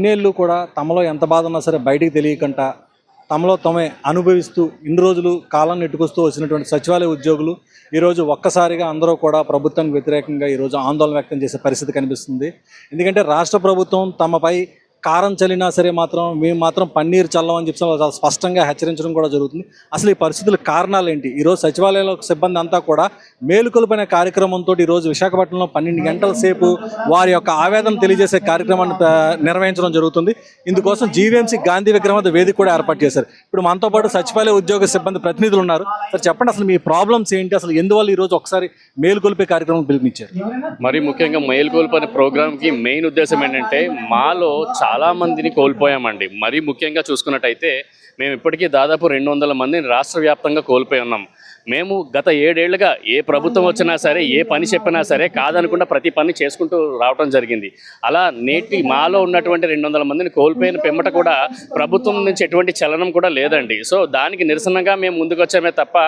ఇన్నేళ్ళు కూడా తమలో ఎంత బాధ ఉన్నా సరే బయటికి తెలియకుండా తమలో తమే అనుభవిస్తూ ఇన్ని రోజులు కాలం నెట్టుకొస్తూ వచ్చినటువంటి సచివాలయ ఉద్యోగులు ఈరోజు ఒక్కసారిగా అందరూ కూడా ప్రభుత్వానికి వ్యతిరేకంగా ఈరోజు ఆందోళన వ్యక్తం చేసే పరిస్థితి కనిపిస్తుంది. ఎందుకంటే రాష్ట్ర ప్రభుత్వం తమపై కారం చల్లినా సరే మాత్రం మేము మాత్రం పన్నీరు చల్లమని చెప్పి చాలా స్పష్టంగా హెచ్చరించడం కూడా జరుగుతుంది. అసలు ఈ పరిస్థితుల కారణాలు ఏంటి? ఈరోజు సచివాలయంలో సిబ్బంది అంతా కూడా మేలుకొలుపనే కార్యక్రమంతో ఈరోజు విశాఖపట్నంలో 12 గంటల సేపు వారి యొక్క ఆవేదన తెలియజేసే కార్యక్రమాన్ని నిర్వహించడం జరుగుతుంది. ఇందుకోసం జీవీఎంసీ గాంధీ విగ్రహం వద్ద వేదిక కూడా ఏర్పాటు చేశారు. ఇప్పుడు మనతో పాటు సచివాలయ ఉద్యోగ సిబ్బంది ప్రతినిధులు ఉన్నారు. సార్ చెప్పండి, అసలు మీ ప్రాబ్లమ్స్ ఏంటి? అసలు ఎందువల్ల ఈరోజు ఒకసారి మేలుకొలిపే కార్యక్రమం పిలుపునిచ్చారు? మరి ముఖ్యంగా మేలుకొలుపు అనే ప్రోగ్రామ్కి మెయిన్ ఉద్దేశం ఏంటంటే మాలో చాలా మందిని కోల్పోయామండి. మరీ ముఖ్యంగా చూసుకున్నట్టయితే మేము ఇప్పటికీ దాదాపు 200 మందిని రాష్ట్ర వ్యాప్తంగా కోల్పోయి ఉన్నాం. మేము గత 7 ఏళ్లుగా ఏ ప్రభుత్వం వచ్చినా సరే, ఏ పని చెప్పినా సరే కాదనకుండా ప్రతి పని చేసుకుంటూ రావడం జరిగింది. అలా నేటి మాలో ఉన్నటువంటి 200 మందిని కోల్పోయిన పిమ్మట కూడా ప్రభుత్వం నుంచి ఎటువంటి చలనం కూడా లేదండి. సో దానికి నిరసనగా మేము ముందుకు వచ్చామే తప్ప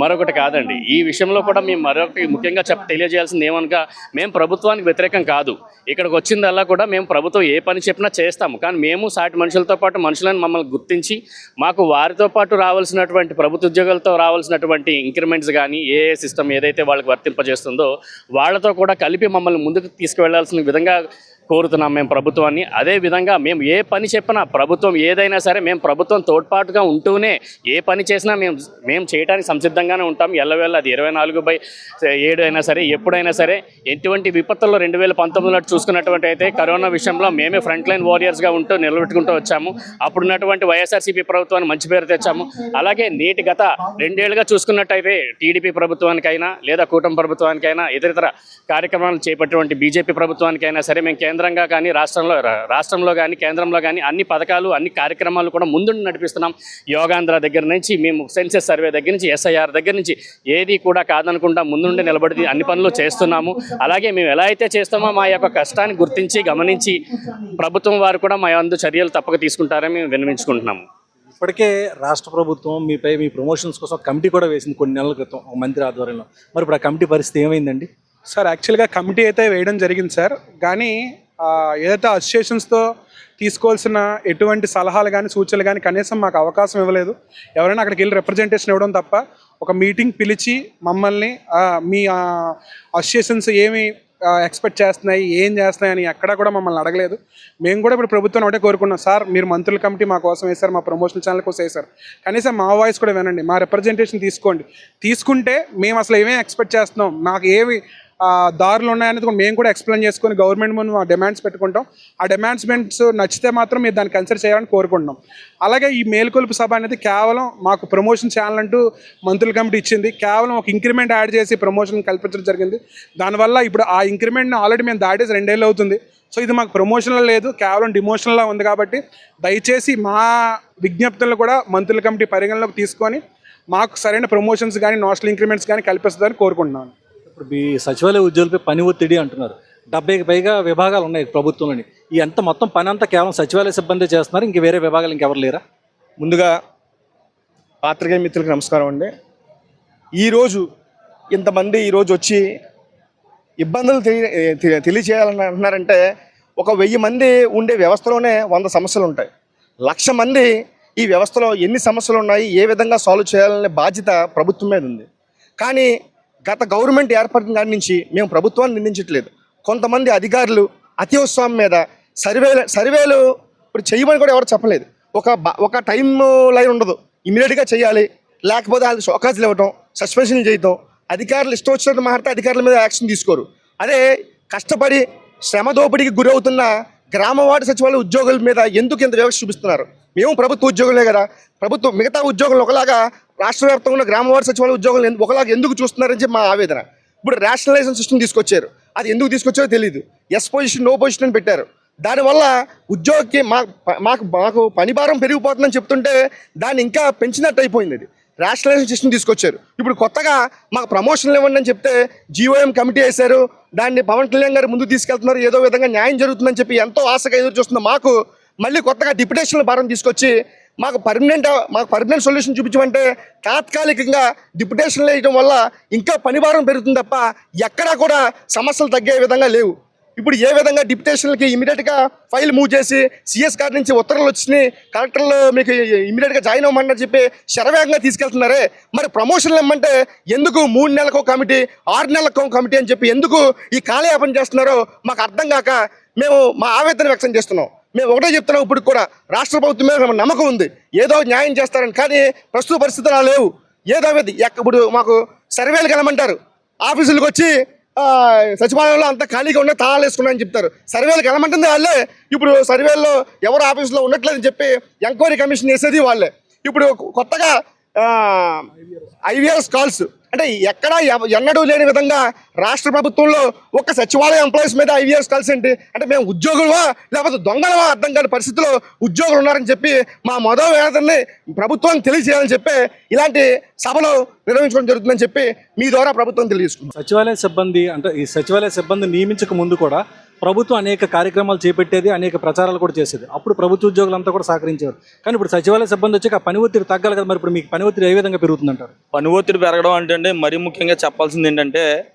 మరొకటి కాదండి. ఈ విషయంలో కూడా మేము మరొకటి ముఖ్యంగా తెలియజేయాల్సింది ఏమనగా, మేము ప్రభుత్వానికి వ్యతిరేకం కాదు. ఇక్కడికి వచ్చిందల్లా కూడా మేము ప్రభుత్వం ఏ పని చెప్పినా చేస్తాము. కానీ మేము సాటి మనుషులతో పాటు మనుషులను మమ్మల్ని గుర్తించి మాకు వారితో పాటు రావాల్సినటువంటి ప్రభుత్వ ఉద్యోగులతో రావాల్సినటువంటి ఇంక్రిమెంట్స్ కానీ ఏ సిస్టమ్ ఏదైతే వాళ్ళకి వర్తింపజేస్తుందో వాళ్ళతో కూడా కలిపి మమ్మల్ని ముందుకు తీసుకువెళ్లాల్సిన విధంగా కోరుతున్నాం మేము ప్రభుత్వాన్ని. అదేవిధంగా మేము ఏ పని చెప్పినా ప్రభుత్వం ఏదైనా సరే మేము ప్రభుత్వం తోడ్పాటుగా ఉంటూనే ఏ పని చేసినా మేము చేయడానికి సంసిద్ధంగానే ఉంటాం. ఎల్లవేళ అది 24/7 అయినా సరే, ఎప్పుడైనా సరే. ఎటువంటి విపత్తుల్లో 2019లో చూసుకున్నటువంటి అయితే కరోనా విషయంలో మేమే ఫ్రంట్ లైన్ వారియర్స్గా ఉంటూ నిలబెట్టుకుంటూ వచ్చాము. అప్పుడున్నటువంటి వైఎస్ఆర్సీపీ ప్రభుత్వాన్ని మంచి పేరు తెచ్చాము. అలాగే నేటి గత 2 ఏళ్లుగా చూసుకున్నట్టయితే టీడీపీ ప్రభుత్వానికైనా లేదా కూటమి ప్రభుత్వానికైనా ఇతరితర కార్యక్రమాలు చేపట్టినటువంటి బీజేపీ ప్రభుత్వానికైనా సరే మేము కేంద్రంగా కానీ రాష్ట్రంలో కానీ కేంద్రంలో కానీ అన్ని పథకాలు అన్ని కార్యక్రమాలు కూడా ముందుండి నడిపిస్తున్నాం. యోగాంధ్ర దగ్గర నుంచి మేము సెన్సెస్ సర్వే దగ్గర నుంచి ఎస్ఐఆర్ దగ్గర నుంచి ఏది కూడా కాదనకుండా ముందుండి నిలబడి అన్ని పనులు చేస్తున్నాము. అలాగే మేము ఎలా అయితే చేస్తామో మా యొక్క కష్టాన్ని గుర్తించి గమనించి ప్రభుత్వం వారు కూడా మా యందు చర్యలు తప్పక తీసుకుంటారని మేము విన్నవించుకుంటున్నాము. ఇప్పటికే రాష్ట్ర ప్రభుత్వం మీపై మీ ప్రమోషన్స్ కోసం కమిటీ కూడా వేసింది కొన్ని నెలల క్రితం ఒక మంత్రి ఆధ్వర్యంలో. మరి ఇప్పుడు ఆ కమిటీ పరిస్థితి ఏమైందండి? సార్, యాక్చువల్గా కమిటీ అయితే వేయడం జరిగింది సార్. కానీ ఏదైతే అసోసియేషన్స్తో తీసుకోవాల్సిన ఎటువంటి సలహాలు కానీ సూచనలు కానీ కనీసం మాకు అవకాశం ఇవ్వలేదు. ఎవరైనా అక్కడికి వెళ్ళి రిప్రజెంటేషన్ ఇవ్వడం తప్ప ఒక మీటింగ్ పిలిచి మమ్మల్ని మీ అసోసియేషన్స్ ఏమి ఎక్స్పెక్ట్ చేస్తున్నాయి, ఏం చేస్తున్నాయి అని ఎక్కడా కూడా మమ్మల్ని అడగలేదు. మేము కూడా ఇప్పుడు ప్రభుత్వం ఒకటే కోరుకున్నాం, సార్ మీరు మంత్రుల కమిటీ మా కోసం వేశారు, మా ప్రమోషనల్ ఛానల్ కోసం వేశారు, కనీసం మా వాయిస్ కూడా వినండి, మా రిప్రజెంటేషన్ తీసుకోండి. తీసుకుంటే మేము అసలు ఏమేమి ఎక్స్పెక్ట్ చేస్తున్నాం, మాకు ఏమి దారులు ఉన్నాయనేది మేము కూడా ఎక్స్ప్లెయిన్ చేసుకొని గవర్నమెంట్ ముందు మా డిమాండ్స్ పెట్టుకుంటాం. ఆ డిమాండ్స్ నచ్చితే మాత్రం మీరు దాన్ని కన్సిడర్ చేయాలని కోరుకుంటున్నాం. అలాగే ఈ మేలుకొలుపు సభ అనేది కేవలం మాకు ప్రమోషన్ ఛానల్ అంటూ మంత్రుల కమిటీ ఇచ్చింది. కేవలం ఒక ఇంక్రిమెంట్ యాడ్ చేసి ప్రమోషన్ కల్పించడం జరిగింది. దానివల్ల ఇప్పుడు ఆ ఇంక్రిమెంట్ని ఆల్రెడీ మేము దాటేసి 2 ఏళ్ళు అవుతుంది. సో ఇది మాకు ప్రమోషన్లో లేదు, కేవలం డిమోషన్లో ఉంది. కాబట్టి దయచేసి మా విజ్ఞప్తులను కూడా మంత్రుల కమిటీ పరిగణలోకి తీసుకొని మాకు సరైన ప్రమోషన్స్ కానీ నోషనల్ ఇంక్రిమెంట్స్ కానీ కల్పిస్తుందని కోరుకుంటున్నాను. ఇప్పుడు మీ సచివాలయ ఉద్యోగులపై పని ఒత్తిడి అంటున్నారు. 70కి పైగా విభాగాలు ఉన్నాయి ప్రభుత్వంలోని. ఈ అంత మొత్తం పని అంతా కేవలం సచివాలయ సిబ్బంది చేస్తున్నారు, ఇంక వేరే విభాగాలు ఇంకెవరు లేరా? ముందుగా పాత్రికేయ మిత్రులకు నమస్కారం అండి. ఈరోజు ఇంతమంది ఈరోజు వచ్చి ఇబ్బందులు తెలియచేయాలని అంటున్నారంటే, ఒక 1000 మంది ఉండే వ్యవస్థలోనే 100 సమస్యలు ఉంటాయి. 1,00,000 మంది ఈ వ్యవస్థలో ఎన్ని సమస్యలు ఉన్నాయి, ఏ విధంగా సాల్వ్ చేయాలనే బాధ్యత ప్రభుత్వం మీద ఉంది. కానీ గత గవర్నమెంట్ ఏర్పడిన దాని నుంచి మేము ప్రభుత్వాన్ని నిందించట్లేదు. కొంతమంది అధికారులు అత్యవసరం మీద సర్వేలు ఇప్పుడు చేయమని కూడా ఎవరు చెప్పలేదు. ఒక టైం లైన్ ఉండదు, ఇమీడియట్గా చేయాలి, లేకపోతే వాళ్ళకి షోకాజులు ఇవ్వటం, సస్పెన్షన్ చేయటం. అధికారులు ఇష్టం వచ్చినట్టు మాట్లాడితే అధికారుల మీద యాక్షన్ తీసుకోరు. అదే కష్టపడి శ్రమ దోపిడీకి గురవుతున్న గ్రామ వార్డు సచివాలయ ఉద్యోగుల మీద ఎందుకు ఇంత వివక్ష చూపిస్తున్నారు? మేము ప్రభుత్వ ఉద్యోగులే కదా, ప్రభుత్వం మిగతా ఉద్యోగులు ఒకలాగా రాష్ట్ర వ్యాప్తంగా ఉన్న గ్రామ వార్డు సచివాలయ ఉద్యోగులు ఒకలాగా ఎందుకు చూస్తున్నారని చెప్పి మా ఆవేదన. ఇప్పుడు రేషనలైజేషన్ సిస్టమ్ తీసుకొచ్చారు, అది ఎందుకు తీసుకొచ్చారో తెలియదు. ఎస్ పొజిషన్ నో పొజిషన్ అని పెట్టారు. దానివల్ల ఉద్యోగికి మాకు పని భారం పెరిగిపోతుందని చెప్తుంటే దాన్ని ఇంకా పెంచినట్టు అయిపోయింది. అది రేషనలైజేషన్ సిస్టమ్ తీసుకొచ్చారు. ఇప్పుడు కొత్తగా మాకు ప్రమోషన్లు ఇవ్వండి అని చెప్తే జీఓఎం కమిటీ వేశారు, దాన్ని పవన్ కళ్యాణ్ గారు ముందుకు తీసుకెళ్తున్నారు, ఏదో విధంగా న్యాయం జరుగుతుందని చెప్పి ఎంతో ఆశగా ఎదురు చూస్తున్న మాకు మళ్ళీ కొత్తగా డిప్యుటేషన్ల భారం తీసుకొచ్చి మాకు పర్మనెంట్ సొల్యూషన్ చూపించమంటే తాత్కాలికంగా డిప్యుటేషన్లు వేయడం వల్ల ఇంకా పని భారం పెరుగుతుంది తప్ప ఎక్కడా కూడా సమస్యలు తగ్గే విధంగా లేవు. ఇప్పుడు ఏ విధంగా డిప్యుటేషన్లకి ఇమీడియట్గా ఫైల్ మూవ్ చేసి సిఎస్ గారి నుంచి ఉత్తర్వులు వచ్చినాయి, కలెక్టర్లు మీకు ఇమీడియట్గా జాయిన్ అవ్వమని చెప్పి శరవేగంగా తీసుకెళ్తున్నారే, మరి ప్రమోషన్లు ఇమ్మంటే ఎందుకు 3 నెలలకు కమిటీ 6 నెలలకు కమిటీ అని చెప్పి ఎందుకు ఈ కాలయాపన చేస్తున్నారో మాకు అర్థం కాక మేము మా ఆవేదన వ్యక్తం చేస్తున్నాం. మేము ఒకటే చెప్తున్నాం, ఇప్పుడు కూడా రాష్ట్ర ప్రభుత్వం మీద నమ్మకం ఉంది, ఏదో న్యాయం చేస్తారని. కానీ ప్రస్తుత పరిస్థితులు అలా లేవు. ఏదో ఇప్పుడు మాకు సర్వేలకు వెళ్ళమంటారు, ఆఫీసులకు వచ్చి సచివాలయంలో అంతా ఖాళీగా ఉన్న తాళాలు వేసుకున్నాయని చెప్తారు. సర్వేలకు వెళ్ళమంటుంది వాళ్ళే. ఇప్పుడు సర్వేల్లో ఎవరు ఆఫీసులో ఉండట్లేదని చెప్పి ఎంక్వైరీ కమిషన్ వేసేది వాళ్ళే. ఇప్పుడు కొత్తగా IVRS కాల్స్ అంటే ఎక్కడా ఎన్నడూ లేని విధంగా రాష్ట్ర ప్రభుత్వంలో ఒక్క సచివాలయ ఎంప్లాయీస్ మీద IVRS కాల్స్ ఏంటి అంటే మేము ఉద్యోగులవా లేకపోతే దొంగలవా అర్థం కాని పరిస్థితిలో ఉద్యోగులు ఉన్నారని చెప్పి మా వేదనని ప్రభుత్వానికి తెలియజేయాలని చెప్పి ఇలాంటి సభలు నిర్వహించడం జరుగుతుందని చెప్పి మీ ద్వారా ప్రభుత్వం తెలియజేసుకుంది. సచివాలయ సిబ్బంది అంటే ఈ సచివాలయ సిబ్బంది నియమించక ముందు కూడా ప్రభుత్వం అనేక కార్యక్రమాలు చేపట్టేది, అనేక ప్రచారాలు కూడా చేసేది. అప్పుడు ప్రభుత్వ ఉద్యోగులంతా కూడా సహకరించేవారు. కానీ ఇప్పుడు సచివాలయ సిబ్బంది వచ్చి ఆ పని ఒత్తిడి తగ్గాలి కదా, మరి ఇప్పుడు మీకు పని ఒత్తిడి ఏ విధంగా పెరుగుతుందంటారు? పని ఒత్తిడి పెరగడం అంటే మరీ ముఖ్యంగా చెప్పాల్సింది ఏంటంటే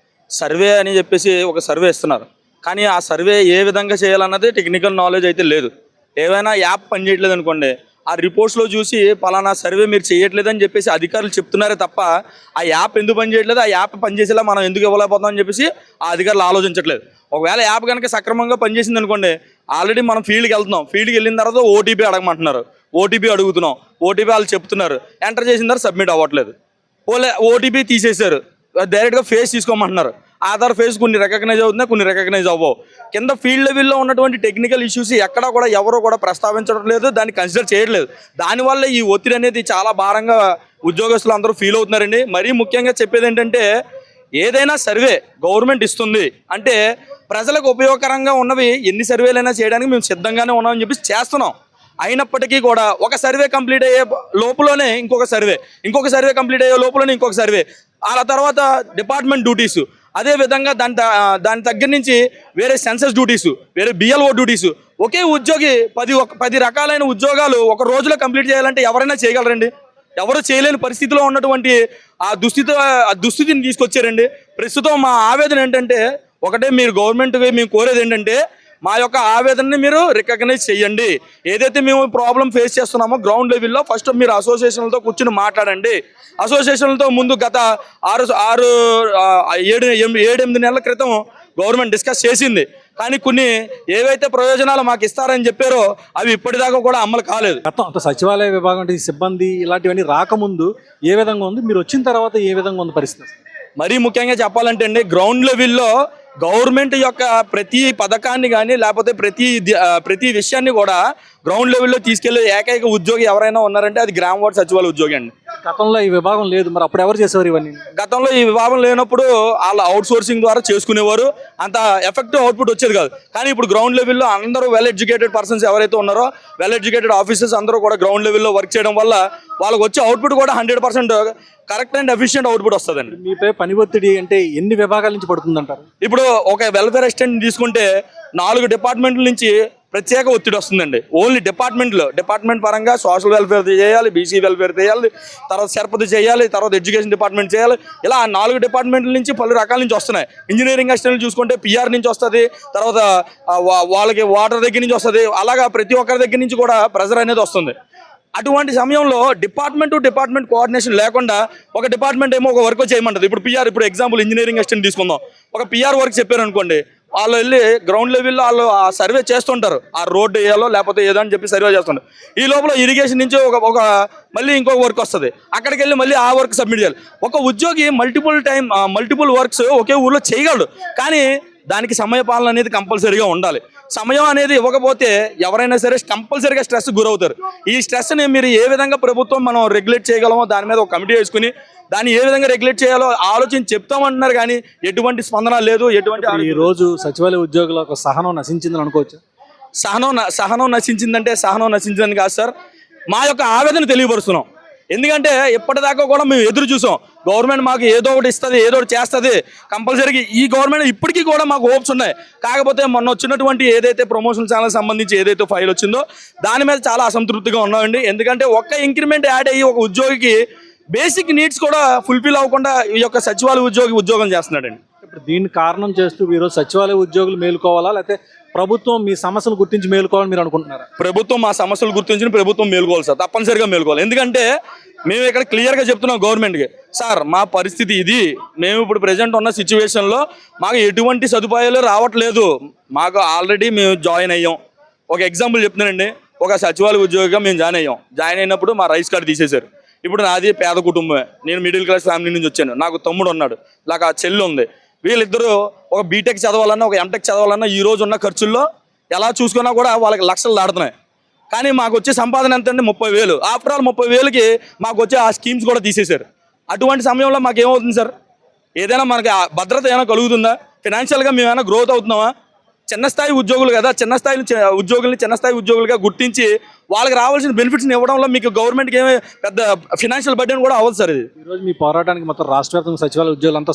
సర్వే అని చెప్పేసి ఒక సర్వే ఇస్తున్నారు, కానీ ఆ సర్వే ఏ విధంగా చేయాలన్నది టెక్నికల్ నాలెడ్జ్ అయితే లేదు. ఏవైనా యాప్ పనిచేయట్లేదు అనుకోండి, ఆ రిపోర్ట్స్లో చూసి పలానా సర్వే మీరు చేయట్లేదని చెప్పేసి అధికారులు చెప్తున్నారే తప్ప ఆ యాప్ ఎందుకు పనిచేయట్లేదు, ఆ యాప్ పనిచేసేలా మనం ఎందుకు ఇవ్వలేకపోతాం అని చెప్పేసి ఆ అధికారులు ఆలోచించట్లేదు. ఒకవేళ యాప్ కనుక సక్రమంగా పనిచేసింది అనుకోండి, ఆల్రెడీ మనం ఫీల్డ్కి వెళ్తున్నాం, ఫీల్డ్కి వెళ్ళిన తర్వాత ఓటీపీ అడగమంటున్నారు, ఓటీపీ అడుగుతున్నాం, ఓటీపీ వాళ్ళు చెప్తున్నారు, ఎంటర్ చేసిన తర్వాత సబ్మిట్ అవ్వట్లేదు. ఓటీపీ తీసేశారు, డైరెక్ట్గా ఫేస్ తీసుకోమంటున్నారు. ఆధార్ ఫేస్ కొన్ని రికగ్నైజ్ అవుతున్నాయి, కొన్ని రికగ్నైజ్ అవ్వవు. కింద ఫీల్డ్ లెవెల్లో ఉన్నటువంటి టెక్నికల్ ఇష్యూస్ ఎక్కడా కూడా ఎవరు కూడా ప్రస్తావించడం లేదు, దాన్ని కన్సిడర్ చేయట్లేదు. దానివల్ల ఈ ఒత్తిడి అనేది చాలా భారంగా ఉద్యోగస్తులు అందరూ ఫీల్ అవుతున్నారండి. మరీ ముఖ్యంగా చెప్పేది ఏంటంటే ఏదైనా సర్వే గవర్నమెంట్ ఇస్తుంది అంటే ప్రజలకు ఉపయోగకరంగా ఉన్నవి ఎన్ని సర్వేలైనా చేయడానికి మేము సిద్ధంగానే ఉన్నామని చెప్పి చేస్తున్నాం. అయినప్పటికీ కూడా ఒక సర్వే కంప్లీట్ అయ్యే లోపలనే ఇంకొక సర్వే కంప్లీట్ అయ్యే లోపలనే ఇంకొక సర్వే, ఆ తర్వాత డిపార్ట్మెంట్ డ్యూటీసు, అదేవిధంగా దాని దగ్గర నుంచి వేరే సెన్సస్ డ్యూటీసు, వేరే BLO డ్యూటీసు. ఒకే ఉద్యోగి 10 రకాలైన ఉద్యోగాలు ఒక రోజులో కంప్లీట్ చేయాలంటే ఎవరైనా చేయగలరండి? ఎవరు చేయలేని పరిస్థితిలో ఉన్నటువంటి ఆ దుస్థితిని తీసుకొచ్చారండి. ప్రస్తుతం మా ఆవేదన ఏంటంటే ఒకటే, మీరు గవర్నమెంట్కి మేము కోరేది ఏంటంటే మా యొక్క ఆవేదనని మీరు రికగ్నైజ్ చేయండి. ఏదైతే మేము ప్రాబ్లం ఫేస్ చేస్తున్నామో గ్రౌండ్ లెవెల్లో ఫస్ట్ మీరు అసోసియేషన్లతో కూర్చుని మాట్లాడండి. అసోసియేషన్లతో ముందు గత 7-8 నెలల క్రితం గవర్నమెంట్ డిస్కస్ చేసింది, కానీ కొన్ని ఏవైతే ప్రయోజనాలు మాకు ఇస్తారని చెప్పారో అవి ఇప్పటిదాకా కూడా అమలు కాలేదు. గతం సచివాలయ విభాగం అంటే సిబ్బంది ఇలాంటివన్నీ రాకముందు ఏ విధంగా ఉంది, మీరు వచ్చిన తర్వాత ఏ విధంగా ఉంది పరిస్థితి? మరీ ముఖ్యంగా చెప్పాలంటే అండి, గ్రౌండ్ లెవెల్లో గవర్నమెంట్ యొక్క ప్రతి పథకాన్ని కానీ లేకపోతే ప్రతి విషయాన్ని కూడా గ్రౌండ్ లెవెల్లో తీసుకెళ్లే ఏకైక ఉద్యోగి ఎవరైనా ఉన్నారంటే అది గ్రామ వార్డు సచివాలయ ఉద్యోగి అండి. గతంలో ఈ విభాగం లేదు, మరి అప్పుడు ఎవరు చేసేవారు ఇవన్నీ? గతంలో ఈ విభాగం లేనప్పుడు వాళ్ళు అవుట్ సోర్సింగ్ ద్వారా చేసుకునేవారు, అంత ఎఫెక్టివ్ అవుట్పుట్ వచ్చేది కాదు. కానీ ఇప్పుడు గ్రౌండ్ లెవెల్లో అందరూ వెల్ ఎడ్యుకేటెడ్ పర్సన్స్ ఎవరైతే ఉన్నారో, వెల్ ఎడ్యుకేటెడ్ ఆఫీసర్స్ అందరూ కూడా గ్రౌండ్ లెవెల్లో వర్క్ చేయడం వల్ల వాళ్ళకి వచ్చే అవుట్పుట్ కూడా 100% కరెక్ట్ అండ్ ఎఫిషియెంట్ అవుట్పుట్ వస్తుందండి. మీపై పని ఒత్తిడి అంటే ఎన్ని విభాగాల నుంచి పడుతుందంటారు? ఇప్పుడు ఒక వెల్ఫేర్ అసిస్టెంట్ తీసుకుంటే 4 డిపార్ట్మెంట్ల నుంచి ప్రత్యేక ఒత్తిడి వస్తుందండి. ఓన్లీ డిపార్ట్మెంట్ పరంగా సోషల్ వెల్ఫేర్ చేయాలి, BC వెల్ఫేర్ చేయాలి, తర్వాత సర్పతి చేయాలి, తర్వాత ఎడ్యుకేషన్ డిపార్ట్మెంట్ చేయాలి. ఇలా 4 డిపార్ట్మెంట్ల నుంచి పలు రకాల నుంచి వస్తున్నాయి. ఇంజనీరింగ్ అసిస్టెంట్ చూసుకుంటే PR నుంచి వస్తుంది, తర్వాత వాళ్ళకి వాటర్ దగ్గర నుంచి వస్తుంది. అలాగా ప్రతి ఒక్కరి దగ్గర నుంచి కూడా ప్రెజర్ అనేది వస్తుంది. అటువంటి సమయంలో డిపార్ట్మెంట్ టు డిపార్ట్మెంట్ కోఆర్డినేషన్ లేకుండా ఒక డిపార్ట్మెంట్ ఏమో ఒక వర్క్ చేయమంటుంది. ఇప్పుడు ఎగ్జాంపుల్ ఇంజనీరింగ్ అసిస్టెంట్ తీసుకుందాం. ఒక PR వర్క్ చెప్పారు అనుకోండి, వాళ్ళు వెళ్ళి గ్రౌండ్ లెవెల్లో వాళ్ళు ఆ సర్వే చేస్తుంటారు, ఆ రోడ్డు వేయాలో లేకపోతే ఏదో అని చెప్పి సర్వే చేస్తుంటారు. ఈ లోపల ఇరిగేషన్ నుంచి ఒక మళ్ళీ ఇంకొక వర్క్ వస్తుంది, అక్కడికి వెళ్ళి మళ్ళీ ఆ వర్క్ సబ్మిట్ చేయాలి. ఒక ఉద్యోగి మల్టిపుల్ వర్క్స్ ఒకే ఊళ్ళో చేయగలడు, కానీ దానికి సమయపాలన అనేది కంపల్సరీగా ఉండాలి. సమయం అనేది ఇవ్వకపోతే ఎవరైనా సరే కంపల్సరీగా స్ట్రెస్ గురవుతారు. ఈ స్ట్రెస్ని మీరు ఏ విధంగా ప్రభుత్వం మనం రెగ్యులేట్ చేయగలమో దాని మీద ఒక కమిటీ వేసుకుని దాన్ని ఏ విధంగా రెగ్యులేట్ చేయాలో ఆలోచించి చెప్తామంటున్నారు, కానీ ఎటువంటి స్పందన లేదు. ఈ రోజు సచివాలయ ఉద్యోగుల సహనం నశించిందని అనుకోవచ్చు? సహనం నశించిందని కాదు సార్, మా యొక్క ఆవేదన తెలియపరుస్తున్నాం. ఎందుకంటే ఇప్పటిదాకా కూడా మేము ఎదురు చూసాం, గవర్నమెంట్ మాకు ఏదో ఒకటి ఇస్తుంది, ఏదో ఒకటి చేస్తుంది కంపల్సరీగా. ఈ గవర్నమెంట్ ఇప్పటికీ కూడా మాకు హోప్స్ ఉన్నాయి. కాకపోతే మొన్న వచ్చినటువంటి ఏదైతే ప్రమోషన్ ఛానల్ సంబంధించి ఏదైతే ఫైల్ వచ్చిందో దాని మీద చాలా అసంతృప్తిగా ఉన్నామండి. ఎందుకంటే ఒక్క ఇంక్రిమెంట్ యాడ్ అయ్యి ఒక ఉద్యోగికి బేసిక్ నీడ్స్ కూడా ఫుల్ఫిల్ అవ్వకుండా ఈ యొక్క సచివాలయ ఉద్యోగం చేస్తున్నాడండి. ఇప్పుడు దీన్ని కారణం చేస్తూ ఈరోజు సచివాలయ ఉద్యోగులు మేలుకోవాలా, లేకపోతే ప్రభుత్వం మీ సమస్యలు గుర్తించి మేలుకోవాలని మీరు అనుకుంటున్నారా? ప్రభుత్వం మా సమస్యలు గుర్తించిన ప్రభుత్వం మేలుకోవాలి సార్, తప్పనిసరిగా మేలుకోవాలి. ఎందుకంటే మేము ఇక్కడ క్లియర్గా చెప్తున్నాం గవర్నమెంట్కి, సార్ మా పరిస్థితి ఇది, మేము ఇప్పుడు ప్రజెంట్ ఉన్న సిచ్యువేషన్లో మాకు ఎటువంటి సదుపాయాలు రావట్లేదు, మాకు ఆల్రెడీ మేము జాయిన్ అయ్యాం. ఒక ఎగ్జాంపుల్ చెప్తున్నానండి, ఒక సచివాలయ ఉద్యోగిగా మేము జాయిన్ అయినప్పుడు మా రైస్ కార్డు తీసేశారు. ఇప్పుడు నాది పేద కుటుంబమే, నేను మిడిల్ క్లాస్ ఫ్యామిలీ నుంచి వచ్చాను, నాకు తమ్ముడు ఉన్నాడు, నాకు ఆ చెల్లి ఉంది. వీళ్ళిద్దరూ ఒక బీటెక్ చదవాలన్నా ఒక ఎంటెక్ చదవాలన్నా ఈ రోజు ఉన్న ఖర్చుల్లో ఎలా చూసుకున్నా కూడా వాళ్ళకి లక్షలు దాడుతున్నాయి. కానీ మాకు వచ్చే సంపాదన ఎంత అంటే 30,000. ఆఫ్టర్ ఆల్ 30,000కి మాకు వచ్చే ఆ స్కీమ్స్ కూడా తీసేశారు. అటువంటి సమయంలో మాకు ఏమవుతుంది సార్? ఏదైనా మనకి ఆ భద్రత ఏమైనా కలుగుతుందా? ఫినాన్షియల్గా మేము ఏమైనా గ్రోత్ అవుతున్నామా? చిన్న స్థాయి ఉద్యోగులు కదా, చిన్న స్థాయి ఉద్యోగులుగా గుర్తించి వాళ్ళకి రావాల్సిన బెనిఫిట్స్ని ఇవ్వడంలో మీకు గవర్నమెంట్కి ఏమి పెద్ద ఫినాన్షియల్ బర్డెన్ కూడా అవ్వదు సార్. ఇది ఈరోజు మీ పోరాటానికి మొత్తం రాష్ట్ర వ్యాప్తంగా సచివాలయ ఉద్యోగులంతా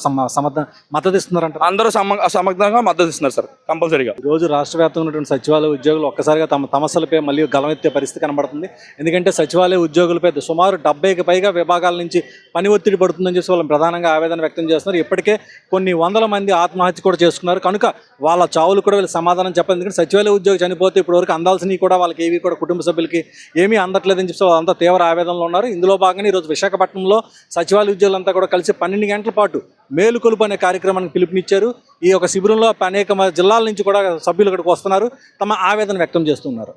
మద్దతు ఇస్తున్నారంట. అందరూ సమగ్రంగా మద్దతు ఇస్తున్నారు సార్, కంపల్సరీగా. ఈరోజు రాష్ట్ర వ్యాప్తంగా ఉన్నటువంటి సచివాలయ ఉద్యోగులు ఒక్కసారిగా తమ సమస్యలపై మళ్ళీ గలమెత్తే పరిస్థితి కనబడుతుంది. ఎందుకంటే సచివాలయ ఉద్యోగులపై సుమారు 70కి పైగా విభాగాల నుంచి పని ఒత్తిడి పడుతుందని చెప్పి వాళ్ళు ప్రధానంగా ఆవేదన వ్యక్తం చేస్తున్నారు. ఇప్పటికే కొన్ని వందల మంది ఆత్మహత్య కూడా చేసుకున్నారు. కనుక వాళ్ళ చావులు కూడా వీళ్ళు సమాధానం చెప్పాలి. ఎందుకంటే సచివాలయ ఉద్యోగి చనిపోతే ఇప్పటివరకు అందాల్సినవి కూడా వాళ్ళకి ఏవి కూడా కుటుంబ సభ్యులకి ఏమీ అందట్లేదని చెప్పి వాళ్ళంతా తీవ్ర ఆవేదనలో ఉన్నారు. ఇందులో భాగంగా ఈరోజు విశాఖపట్నంలో సచివాలయ ఉద్యోగులంతా కూడా కలిసి 12 గంటల పాటు మేలుకొలుపు అనే కార్యక్రమానికి పిలుపునిచ్చారు. ఈ యొక్క శిబిరంలో అనేక జిల్లాల నుంచి కూడా సభ్యులు ఇక్కడికి వస్తున్నారు, తమ ఆవేదన వ్యక్తం చేస్తున్నారు.